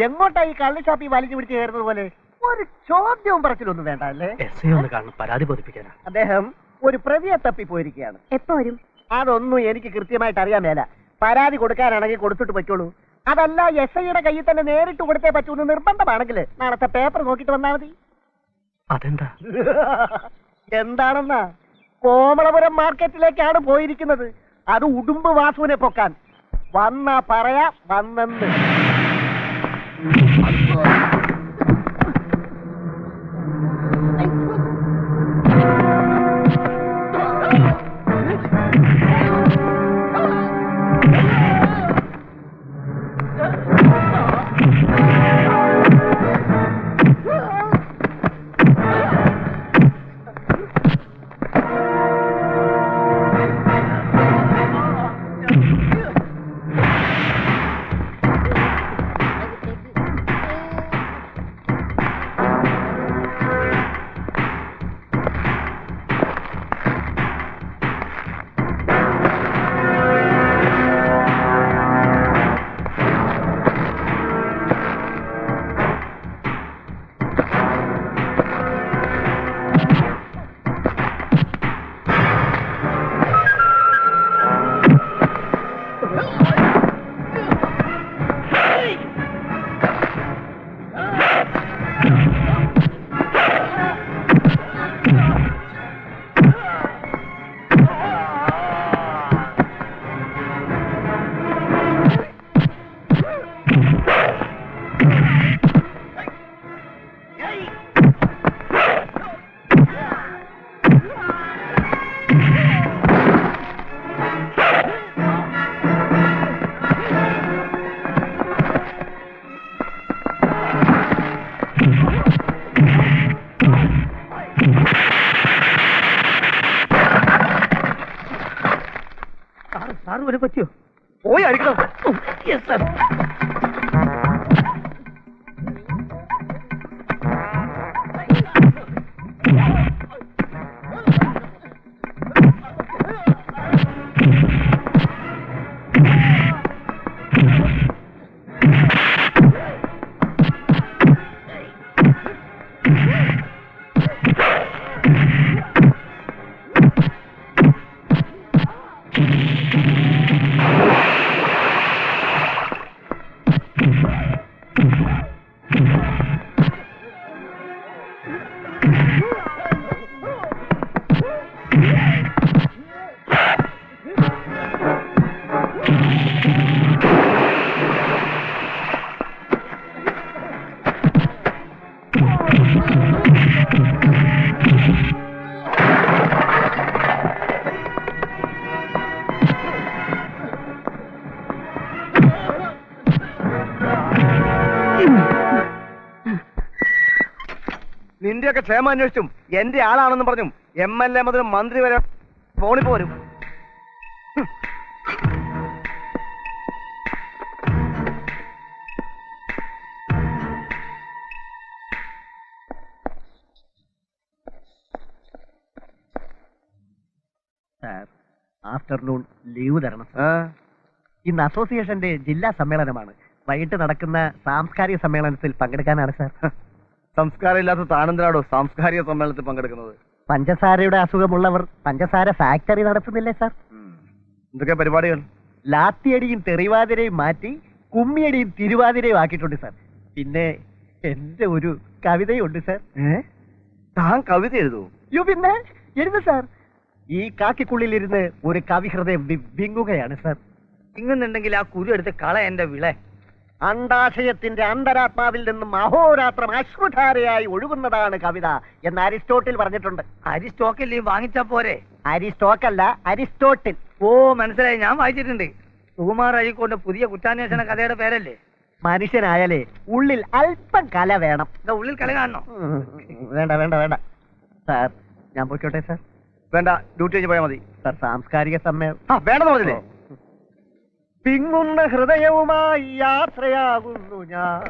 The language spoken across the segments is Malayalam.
എങ്ങോട്ടാ ഈ കള്ളി ഷാപ്പി വലിച്ചു പിടിച്ച് കയറുന്നത് പോലെ? ഒരു ചോദ്യവും പറച്ചിലൊന്നും വേണ്ട അല്ലേ? പരാതി ബോധിപ്പിക്കാനാ. അദ്ദേഹം ഒരു പ്രതിയെ തപ്പി പോയിരിക്കുകയാണ്. എപ്പോ വരും? അതൊന്നും എനിക്ക് കൃത്യമായിട്ട് അറിയാൻ മേല. പരാതി കൊടുക്കാനാണെങ്കിൽ കൊടുത്തിട്ട് പറ്റുള്ളൂ. അതല്ല SIയുടെ കയ്യിൽ തന്നെ നേരിട്ട് കൊടുത്തേ പറ്റൂന്ന് നിർബന്ധമാണെങ്കിൽ നാളത്തെ പേപ്പർ നോക്കിട്ട് വന്നാൽ മതി. അതെന്താ? എന്താണെന്നാ, കോമളപുരം മാർക്കറ്റിലേക്കാണ് പോയിരിക്കുന്നത്. അത് ഉടുമ്പ് വാസുവിനെ പൊക്കാൻ. വന്നാ പറയാ വന്നെന്ന്. പറ്റിയോ? പോയി അടിക്കണം. നിന്റെയൊക്കെ ക്ഷേമം അന്വേഷിച്ചും എന്റെ ആളാണെന്ന് പറഞ്ഞും MLA മുതൽ മന്ത്രി വരെ ഫോണിൽ പോരും. ആഫ്റ്റർനൂൺ ലീവ് തരണം. ഇന്ന് അസോസിയേഷന്റെ ജില്ലാ സമ്മേളനമാണ്. വൈകിട്ട് നടക്കുന്ന സാംസ്കാരിക സമ്മേളനത്തിൽ പങ്കെടുക്കാനാണ് സാർ. സംസ്കാരം ഇല്ലാത്ത താനെന്തിനാടോ സാംസ്കാരിക സമ്മേളനത്തിൽ പങ്കെടുക്കുന്നത്? പഞ്ചസാരയുടെ അസുഖമുള്ളവർ പഞ്ചസാര ഫാക്ടറി നടത്തുന്നില്ലേ സാർ? എന്തൊക്കെ പരിപാടികൾ? ലാത്തിയടിയും തെറിവാതിരയും മാറ്റി കുമ്മിയടിയും തിരുവാതിരയും ആക്കിയിട്ടുണ്ട് സാർ. പിന്നെ എന്റെ ഒരു കവിതയുണ്ട് സാർ. താൻ കവിത എഴുതൂ? പിന്നെ എഴുതു സാർ. ഈ കാക്കിക്കുള്ളിലിരുന്ന് ഒരു കവിഹൃദയം വിങ്ങുകയാണ് സാർ. ഇങ്ങുന്നുണ്ടെങ്കിൽ ആ കുരു എടുത്ത് കള എന്റെ വിള. അണ്ടാശയത്തിന്റെ അന്തരാത്മാവിൽ നിന്നും അഹോരാത്രം അശ്രുധാരയായി ഒഴുകുന്നതാണ് കവിത എന്ന് അരിസ്റ്റോട്ടിൽ പറഞ്ഞിട്ടുണ്ട്. അരിസ്റ്റോക്കിൽ വാങ്ങിച്ചാ പോരെ? അരിസ്റ്റോക്കല്ല, അരിസ്റ്റോട്ടിൽ. ഓ മനസ്സിലായി, ഞാൻ വായിച്ചിട്ടുണ്ട്. സുകുമാർ അഴീക്കോന്റെ പുതിയ കുറ്റാന്വേഷണ കഥയുടെ പേരല്ലേ? മനുഷ്യനായാലേ ഉള്ളിൽ അല്പം കല വേണം. ഉള്ളിൽ കല കാണണോ? വേണ്ട വേണ്ട വേണ്ട സാർ, ഞാൻ പോയിക്കോട്ടെ സാർ. വേണ്ട, ഡ്യൂട്ടി കഴിഞ്ഞ് പോയാൽ മതി സാർ. സാംസ്കാരിക സമ്മേളനം വേണമെന്ന് പറഞ്ഞില്ലേ? പിങ്ങുന്ന ഹൃദയവുമായി യാത്രയാകുന്നു ഞാൻ.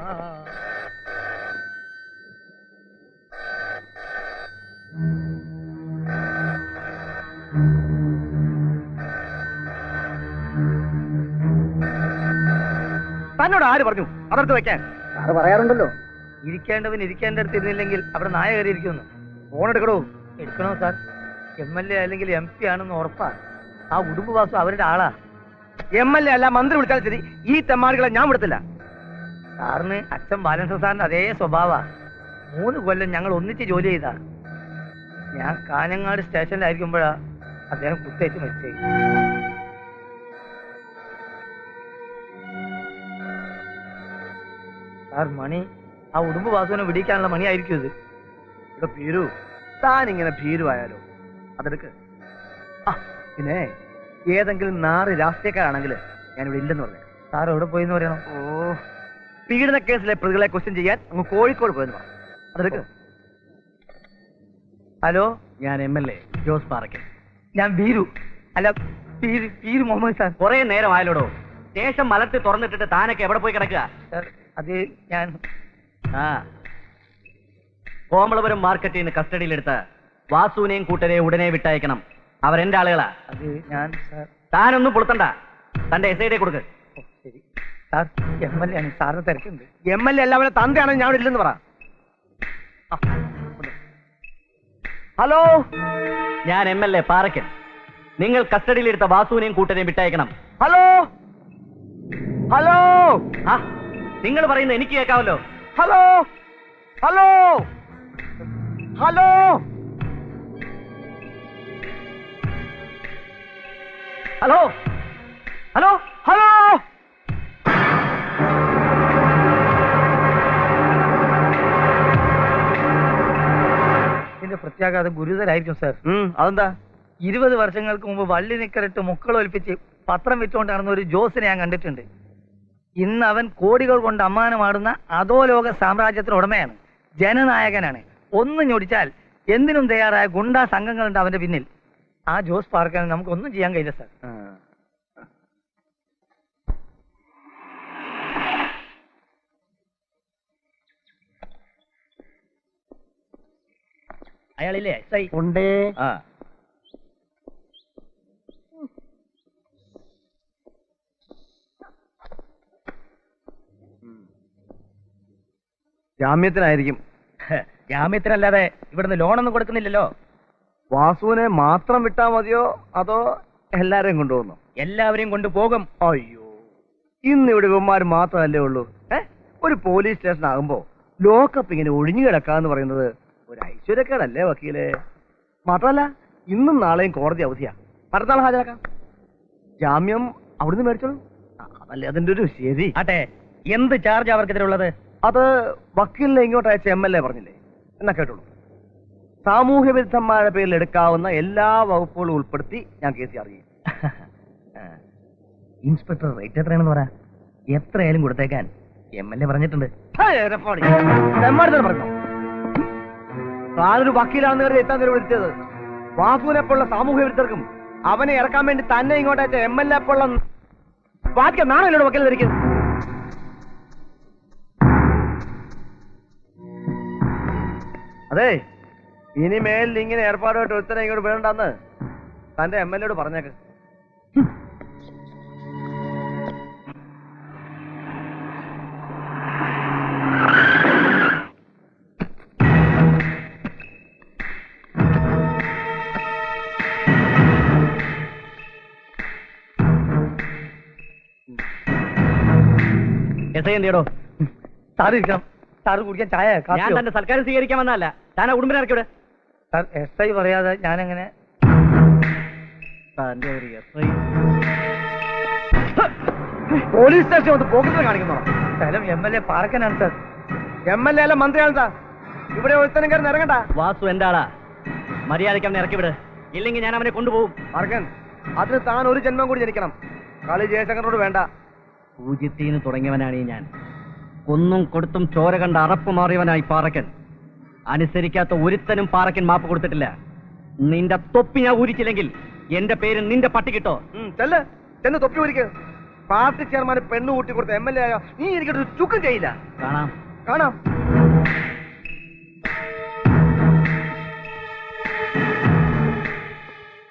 തന്നോട് ആര് പറഞ്ഞു അതെടുത്ത് വെക്കാൻ? സാറ് പറയാറുണ്ടല്ലോ. ഇരിക്കേണ്ടവൻ ഇരിക്കേണ്ടടുത്ത് ഇരുന്നില്ലെങ്കിൽ അവിടെ നായ കയറി ഇരിക്കുന്നു. ഫോൺ എടുക്കണോ? എടുക്കണോ സാർ? MLA അല്ലെങ്കിൽ MP ആണെന്ന് ഉറപ്പാ. ആ ഉടുമ്പ് വാസു അവരുടെ ആളാ. MLA അല്ല, മന്ത്രി വിളിച്ചാൽ ശരി, ഈ തെമ്മാടികളെ ഞാൻ വിടത്തില്ല. സാറിന് അച്ഛൻ ബാലകൃഷ്ണ സാറിന്റെ അതേ സ്വഭാവ. 3 കൊല്ലം ഞങ്ങൾ ഒന്നിച്ച് ജോലി ചെയ്താ. ഞാൻ കാഞ്ഞങ്ങാട് സ്റ്റേഷനിലായിരിക്കുമ്പോഴാ അദ്ദേഹം കുത്തേറ്റ് മരിച്ചേ. സാർ, മണി ആ ഉടുമ്പ് വാസുവിനെ വിടിക്കാനുള്ള മണിയായിരിക്കും ഇത്. ഇവിടെ ഭീരു, താൻ ഇങ്ങനെ ഭീരുവായാലോ? അതെടുക്ക്. ആ പിന്നെ ഏതെങ്കിലും 4 രാഷ്ട്രീയക്കാരാണെങ്കിൽ ഞാനിവിടെ ഇല്ലെന്ന് പറഞ്ഞു. സാർ എവിടെ പോയിന്ന് പറയണം? ഓ, പീഡന കേസിലെ പ്രതികളെ ക്വസ്റ്റ്യൻ ചെയ്യാൻ അങ്ങ് കോഴിക്കോട് പോയെന്ന് പറഞ്ഞു. അതെടുക്ക്. ഹലോ, ഞാൻ MLA ജോസ് പാറയ്ക്കൽ. ഞാൻ ബീരു. അല്ല, പീരു മുഹമ്മദ് സാർ. കുറെ നേരം ആയാലോടോ. സ്റ്റേഷൻ മലർത്തി തുറന്നിട്ടിട്ട് താനൊക്കെ എവിടെ പോയി കിടക്കുക? സാർ, അത് ഞാൻ ആ, കോമളപുരം മാർക്കറ്റിൽ നിന്ന് കസ്റ്റഡിയിലെടുത്ത വാസുവിനെയും കൂട്ടരെയും ഉടനെ വിട്ടയക്കണം. അവരെന്റെ ആളുകളാ. അത് ഞാൻ സാർ. താനൊന്നും പുളുത്തണ്ട. തന്റെ SID കൊടുക്ക്. ഓ, ശരി സാർ. MLA ആണ്, സാറിന് തിരക്കുണ്ട്. MLA എല്ലാവരും തന്തയാണെങ്കിൽ ഞാൻ ഇവിടെ ഇല്ലെന്ന് പറ. ഹലോ, ഞാൻ MLA പാറയ്ക്കൽ. നിങ്ങൾ കസ്റ്റഡിയിലെടുത്ത വാസുവിനെയും കൂട്ടരെയും വിട്ടയക്കണം. ഹലോ, ഹലോ, ആ, നിങ്ങൾ പറയുന്നത് എനിക്ക് കേൾക്കാമല്ലോ. Hello, hello, hello, hello, hello, hello. ഇതിന്റെ പ്രത്യാഘാതം ഗുരുതരായിരിക്കും സാർ. അതെന്താ? 20 വർഷങ്ങൾക്ക് മുമ്പ് വള്ളി നിക്കറിട്ട് മുക്കളൊലിപ്പിച്ച് പത്രം വിറ്റുകൊണ്ട് നടന്ന ഒരു ജോസിനെ ഞാൻ കണ്ടിട്ടുണ്ട്. ഇന്ന് അവൻ കോടികൾ കൊണ്ട് അമ്മാനമാടുന്ന അധോലോക സാമ്രാജ്യത്തിന് ഉടമയാണ്, ജനനായകനാണ്. ഒന്ന് ഞൊടിച്ചാൽ എന്തിനും തയ്യാറായ ഗുണ്ടാ സംഘങ്ങളുണ്ട് അവന്റെ പിന്നിൽ. ആ ജോസ് പാർക്കാൻ നമുക്കൊന്നും ചെയ്യാൻ കഴിയില്ല സാർ. അയാളില്ലേ? ഉണ്ടേ. ആ, ജാമ്യത്തിനായിരിക്കും. ജാമ്യത്തിനല്ലാതെ ഇവിടുന്ന് ലോണൊന്നും കൊടുക്കുന്നില്ലല്ലോ. വാസുവിനെ മാത്രം വിട്ടാ മതിയോ അതോ എല്ലാരെയും കൊണ്ടുപോകുന്നു? എല്ലാവരെയും കൊണ്ടുപോകും. അയ്യോ, ഇന്ന് ഇവിടെ ഇവന്മാർ മാത്രമല്ലേ ഉള്ളൂ. ഒരു പോലീസ് സ്റ്റേഷൻ ആകുമ്പോ ലോക്കപ്പ് ഇങ്ങനെ ഒഴിഞ്ഞു കിടക്കാന്ന് പറയുന്നത് ഒരു ഐശ്വര്യക്കേടല്ലേ വക്കീലെ? മാത്രമല്ല ഇന്നും നാളെയും കോടതി അവധിയാ. മറ്റന്നാൾ ഹാജരാക്കാം. ജാമ്യം അവിടുന്ന് മേടിച്ചോളൂ. അതല്ലേ അതിന്റെ ഒരു ശരി. ആട്ടെ, എന്ത് ചാർജ് അവർക്കെതിരെ ഉള്ളത്? അത് വക്കീലിനെ ഇങ്ങോട്ട് അയച്ച MLA പറഞ്ഞില്ലേ, എന്നാ കേട്ടോളൂ. സാമൂഹ്യ വിരുദ്ധന്മാരുടെ പേരിൽ എടുക്കാവുന്ന എല്ലാ വകുപ്പുകളും ഉൾപ്പെടുത്തി ഞാൻ കേസ് അറിയും. ഇൻസ്പെക്ടർ റേറ്റ് എത്രയാണെന്ന് പറ. എത്രയായാലും കൊടുത്തേക്കാൻ MLA പറഞ്ഞിട്ടുണ്ട്. പറഞ്ഞു താനൊരു വക്കീലാണെന്ന് കരുതി എത്താൻ നേരം വിളിച്ചത്. വാസുവിനെ പോലുള്ള സാമൂഹ്യ വിരുദ്ധർക്കും അവനെ ഇറക്കാൻ വേണ്ടി തന്നെ ഇങ്ങോട്ട് അയച്ച MLA പോലുള്ള ബാക്കി നാണല്ലോ വക്കീൽ ധരിക്കുന്നത്. അതെ, ഇനിമേൽ ഇങ്ങനെ ഏർപ്പാടുമായിട്ട് ഒരുത്തനെ ഇങ്ങോട്ട് വേണ്ടെന്ന് തന്റെ MLA പറഞ്ഞേക്ക്. SI എന്തിയടോ? സാറ് ഇരിക്കണം. സാറ് കുടിക്കാൻ ചായ ഞാൻ കാപ്പിയോ? തന്റെ സൽക്കാരം സ്വീകരിക്കാൻ വന്നതല്ല. താൻ ആ ഉടുമ്പിനെ ഇറക്കി വിട്. സാർ, SI പറയാതെ ഞാനെങ്ങനെ? തന്റെ ഒരു SI. പോലീസ് സ്റ്റേഷൻ വന്ന് പോക്കുന്നത് കാണിക്കുന്നോ? സ്ഥലം MLA പാറക്കനാണ് സാർ. MLA അല്ല, മന്ത്രിയാണ് സാർ. ഇവിടെ ഒരുത്തനും കയറി ഇറങ്ങണ്ട. വാസു എന്റെ ആളാ. മര്യാദയ്ക്ക് അവനെ ഇറക്കി വിട്. ഇല്ലെങ്കിൽ ഞാൻ അവനെ കൊണ്ടുപോകും. മാർക്കൻ, അതിന് താൻ ഒരു ജന്മം കൂടി ജനിക്കണം. കളി ജയശങ്കറിനോട് വേണ്ട. പൂജ്യത്തിന് തുടങ്ങിയവനാണ് ഈ ഞാൻ. കൊന്നും കൊടുത്തും ചോര കണ്ട അറപ്പ് മാറിയവനായി പാറക്കൻ. അനുസരിക്കാത്ത ഒരുത്തനും പാറക്കൻ മാപ്പ് കൊടുത്തിട്ടില്ല. നിന്റെ തൊപ്പി ഞാൻ ഊരിച്ചില്ലെങ്കിൽ എന്റെ പേര് നിന്റെ പട്ടി കിട്ടോ? ചെല്ല്, ചെന്ന് തൊപ്പി ഊരിക്ക്. പാർട്ടി ചെയർമാന് പെണ്ണു കൂട്ടി കൊടുത്ത MLA ആയോ നീ എനിക്കൊരു ചുക്കും ചെയ്യില്ല. കാണാം. കാണാം.